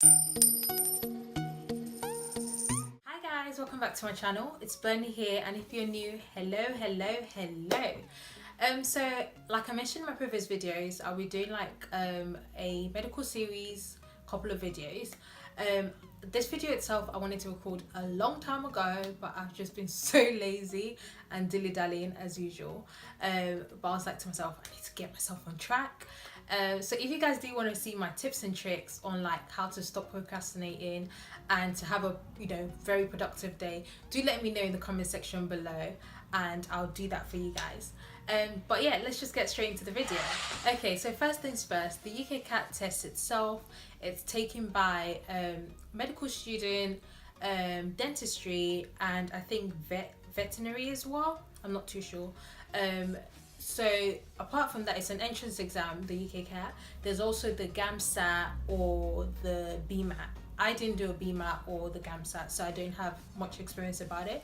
Hi guys, welcome back to my channel. It's Bernie here, and if you're new, hello. So like I mentioned in my previous videos, I'll be doing like a medical series, couple of videos. This video itself I wanted to record a long time ago, but I've just been so lazy and dilly-dallying as usual. But I was like to myself, I need to get myself on track. So if you guys do want to see my tips and tricks on like how to stop procrastinating and to have a very productive day, do let me know in the comment section below and I'll do that for you guys. But yeah, let's just get straight into the video. Okay, so first things first, the Ukcat test itself, it's taken by medical student, dentistry, and I think veterinary as well. I'm not too sure. So apart from that, it's an entrance exam, the Ukcat. There's also the GAMSAT or the BMAT. I didn't do a BMAT or the GAMSAT, so I don't have much experience about it.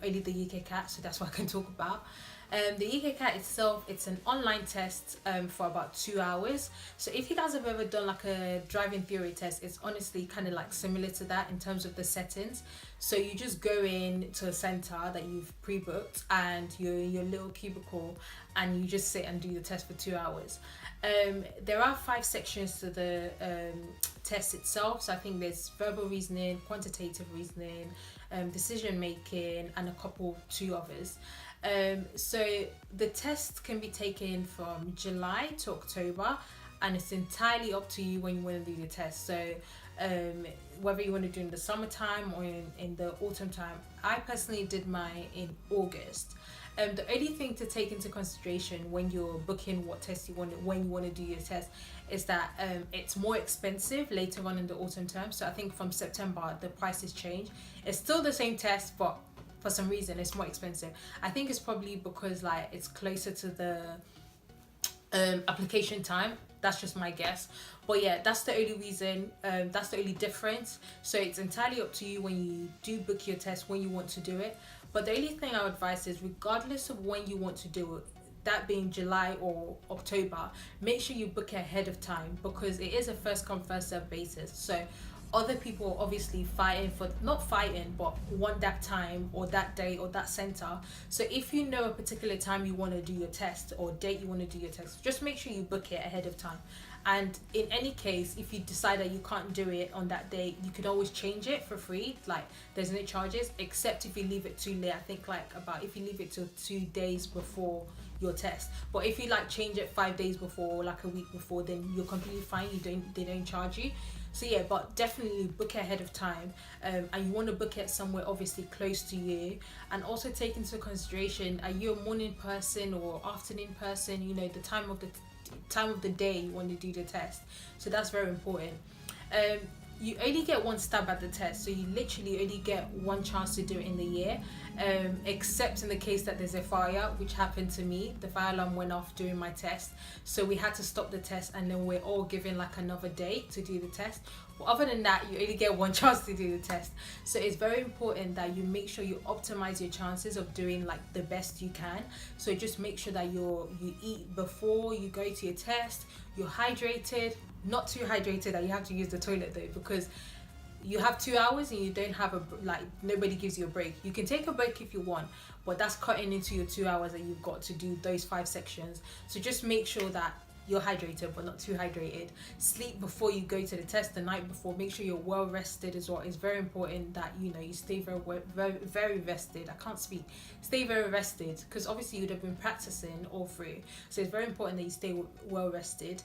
Only the Ukcat, so that's what I can talk about. The Ukcat itself, it's an online test for about 2 hours. So if you guys have ever done like a driving theory test, it's honestly kind of like similar to that in terms of the settings. So you just go in to a center that you've pre-booked and you're in your little cubicle and you just sit and do the test for 2 hours. There are 5 sections to the test itself. So I think there's verbal reasoning, quantitative reasoning, decision making, and a couple 2 others. So the test can be taken from July to October, and it's entirely up to you when you want to do the test. So whether you want to do it in the summertime or in the autumn time. I personally did mine in August. The only thing to take into consideration when you're booking what test you want, when you want to do your test, is that it's more expensive later on in the autumn term. So I think from September the prices change. It's still the same test, but for some reason it's more expensive. I think it's probably because like it's closer to the application time. That's just my guess, but yeah, that's the only reason. That's the only difference. So it's entirely up to you when you do book your test, when you want to do it. But the only thing I would advise is, regardless of when you want to do it, that being July or October, make sure you book it ahead of time, because it is a first come first serve basis. So other people obviously not fighting, but want that time or that day or that center. So if you know a particular time you want to do your test or date you want to do your test, just make sure you book it ahead of time. And in any case, if you decide that you can't do it on that day, you can always change it for free. Like, there's no charges, except if you leave it too late. I think like if you leave it till 2 days before your test. But if you like change it 5 days before or like a week before, then you're completely fine. They don't charge you. So yeah, but definitely book it ahead of time, and you want to book it somewhere obviously close to you. And also take into consideration, are you a morning person or afternoon person? You know, the time of the day you want to do the test. So that's very important. You only get one stab at the test, so you literally only get one chance to do it in the year, except in the case that there's a fire, which happened to me. The fire alarm went off during my test, so we had to stop the test, and then we're all given like another day to do the test. But other than that, you only get one chance to do the test. So it's very important that you make sure you optimize your chances of doing like the best you can. So just make sure that you eat before you go to your test, you're hydrated, not too hydrated that you have to use the toilet though, because you have 2 hours and you don't have nobody gives you a break. You can take a break if you want, but that's cutting into your 2 hours that you've got to do those 5 sections. So just make sure that you're hydrated but not too hydrated. Sleep before you go to the test the night before. Make sure you're well rested as well. It's very important that you stay very rested. I can't speak. Stay very rested, because obviously you'd have been practicing all through. So it's very important that you stay well rested.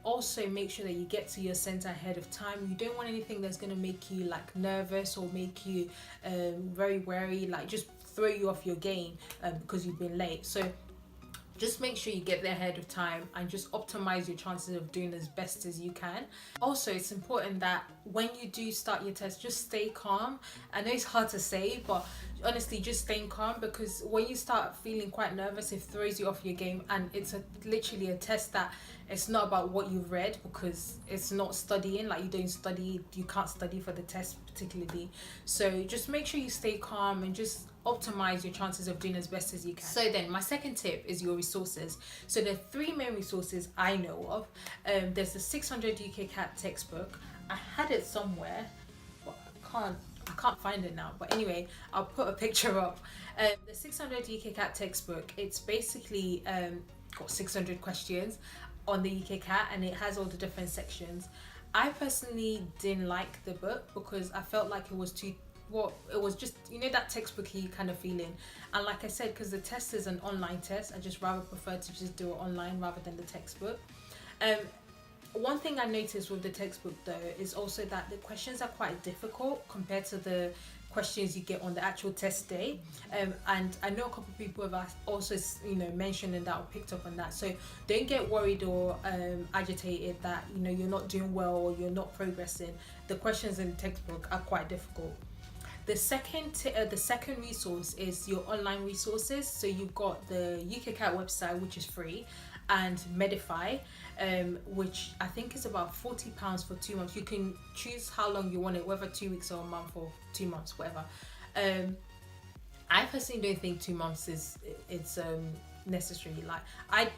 Also make sure that you get to your center ahead of time. You don't want anything that's going to make you like nervous or make you very wary, like just throw you off your game because you've been late. So just make sure you get there ahead of time and just optimize your chances of doing as best as you can. Also, it's important that when you do start your test, just stay calm. I know it's hard to say, but honestly, just staying calm, because when you start feeling quite nervous, it throws you off your game. And it's literally a test that it's not about what you've read, because it's not studying. Like, you don't study, you can't study for the test particularly. So just make sure you stay calm and just optimize your chances of doing as best as you can. So then my second tip is your resources. So there are 3 main resources I know of. There's the 600 Ukcat textbook. I had it somewhere, but I can't find it now. But anyway, I'll put a picture up. The 600 UKCAT textbook, it's basically got 600 questions on the UKCAT, and it has all the different sections. I personally didn't like the book because I felt like it was too, well, it was just, you know, that textbooky kind of feeling. And like I said, because the test is an online test, I just rather prefer to just do it online rather than the textbook. One thing I noticed with the textbook though is also that the questions are quite difficult compared to the questions you get on the actual test day. And I know a couple of people have also, you know, mentioned that or picked up on that. So don't get worried or agitated that, you know, you're not doing well or you're not progressing. The questions in the textbook are quite difficult. The second resource is your online resources. So you've got the UKCAT website, which is free, and Medify, which I think is about £40 for 2 months. You can choose how long you want it, whether 2 weeks or a month or 2 months, whatever. I personally don't think 2 months is necessary. Like I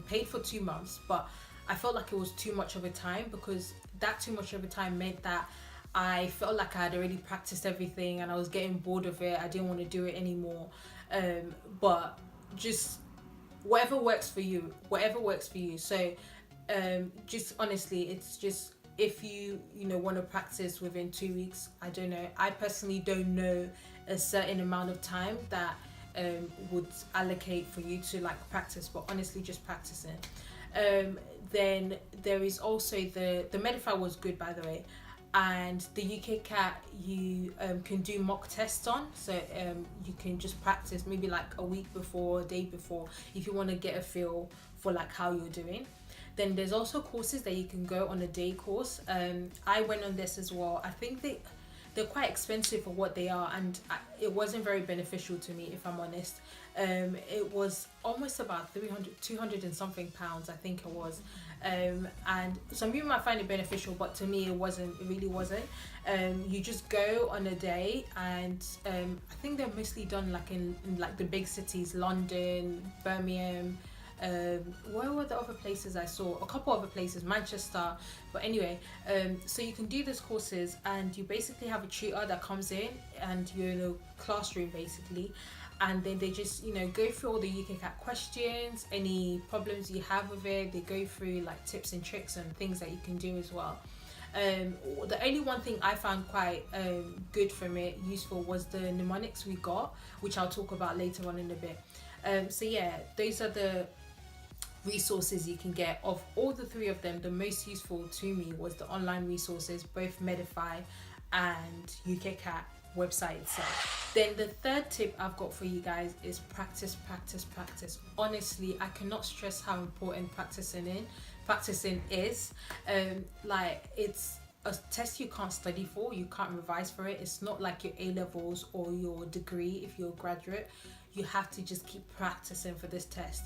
paid for 2 months, but I felt like it was too much of a time, because that too much of a time meant that I felt like I had already practiced everything and I was getting bored of it. I didn't want to do it anymore. But just whatever works for you. So just honestly, it's just, if you want to practice within 2 weeks, I don't know. I personally don't know a certain amount of time that would allocate for you to like practice, but honestly, just practicing. Then there is also the Medify was good, by the way. And the UKCAT you can do mock tests on, so you can just practice maybe like a week before, a day before, if you want to get a feel for like how you're doing. Then there's also courses that you can go on, a day course. I went on this as well. I think they're quite expensive for what they are, and it wasn't very beneficial to me, if I'm honest. It was almost about 200 and something pounds, I think it was. And some people might find it beneficial, but to me it really wasn't. You just go on a day, and I think they're mostly done like in like the big cities, London, Birmingham, where were the other places I saw? A couple other places, Manchester. But anyway, so you can do these courses, and you basically have a tutor that comes in, and you're in a classroom basically, and then they just, you know, go through all the UKCAT questions, any problems you have with it. They go through like tips and tricks and things that you can do as well. The only one thing I found quite good from it, useful, was the mnemonics we got, which I'll talk about later on in a bit. So yeah, those are the resources you can get. Of all the three of them, the most useful to me was the online resources, both Medify and UKCAT website itself. Then the third tip I've got for you guys is practice. Honestly, I cannot stress how important practicing is. Like, it's a test you can't study for, you can't revise for it. It's not like your A-levels or your degree if you're a graduate. You have to just keep practicing for this test.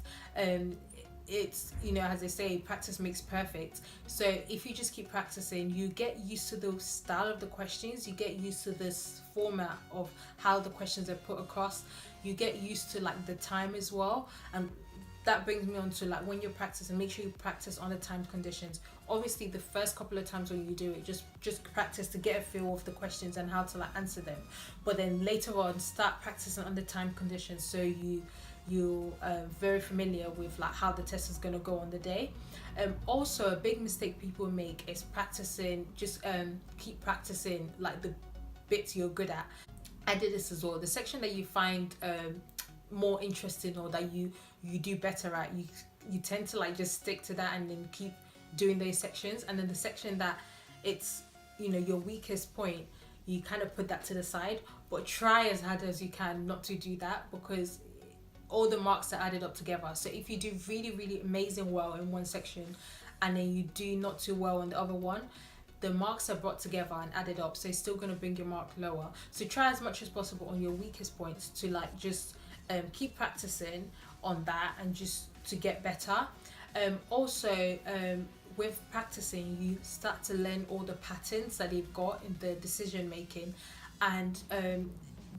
It's, you know, as they say, practice makes perfect. So if you just keep practicing, you get used to the style of the questions, you get used to this format of how the questions are put across, you get used to like the time as well. And that brings me on to like, when you're practicing, make sure you practice on the timed conditions. Obviously the first couple of times when you do it, just practice to get a feel of the questions and how to like answer them. But then later on, start practicing on the timed conditions, so you're very familiar with like how the test is going to go on the day. Also, a big mistake people make is practicing, just keep practicing like the bits you're good at. I did this as well. The section that you find more interesting, or that you do better at, you tend to like just stick to that and then keep doing those sections. And then the section that it's, you know, your weakest point, you kind of put that to the side. But try as hard as you can not to do that, because all the marks are added up together. So if you do really amazing well in one section and then you do not too well in the other one, the marks are brought together and added up, so it's still going to bring your mark lower. So try as much as possible on your weakest points to like just keep practicing on that and just to get better. Also, with practicing, you start to learn all the patterns that they've got in the decision making, and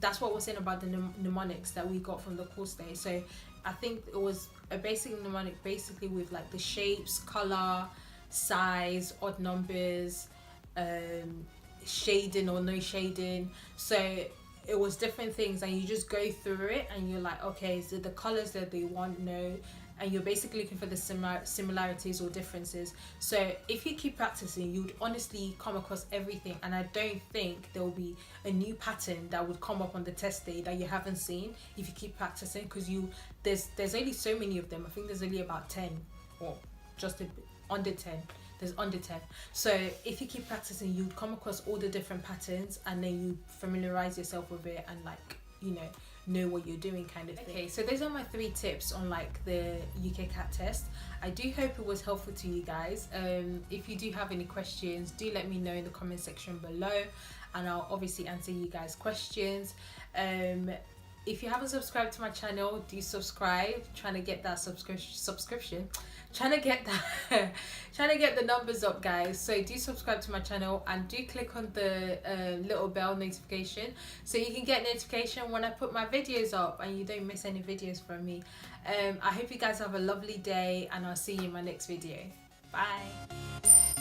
that's what we're saying about the mnemonics that we got from the course day. So I think it was a basic mnemonic, basically with like the shapes, color, size, odd numbers, shading or no shading. So it was different things, and you just go through it and you're like, okay, is it the colors that they want? No. And you're basically looking for the similarities or differences. So if you keep practicing, you'd honestly come across everything, and I don't think there will be a new pattern that would come up on the test day that you haven't seen if you keep practicing, because there's only so many of them. I think there's only about 10 or just a bit under 10. There's under 10. So if you keep practicing, you'd come across all the different patterns, and then you familiarize yourself with it, and like, you know what you're doing, kind of thing. Okay, so those are my 3 tips on like the Ukcat test. I do hope it was helpful to you guys. If you do have any questions, do let me know in the comment section below, and I'll obviously answer you guys' questions. If you haven't subscribed to my channel, do subscribe. Trying to get that subscription. Trying to get the numbers up, guys. So do subscribe to my channel, and do click on the little bell notification so you can get notification when I put my videos up and you don't miss any videos from me. I hope you guys have a lovely day, and I'll see you in my next video. Bye.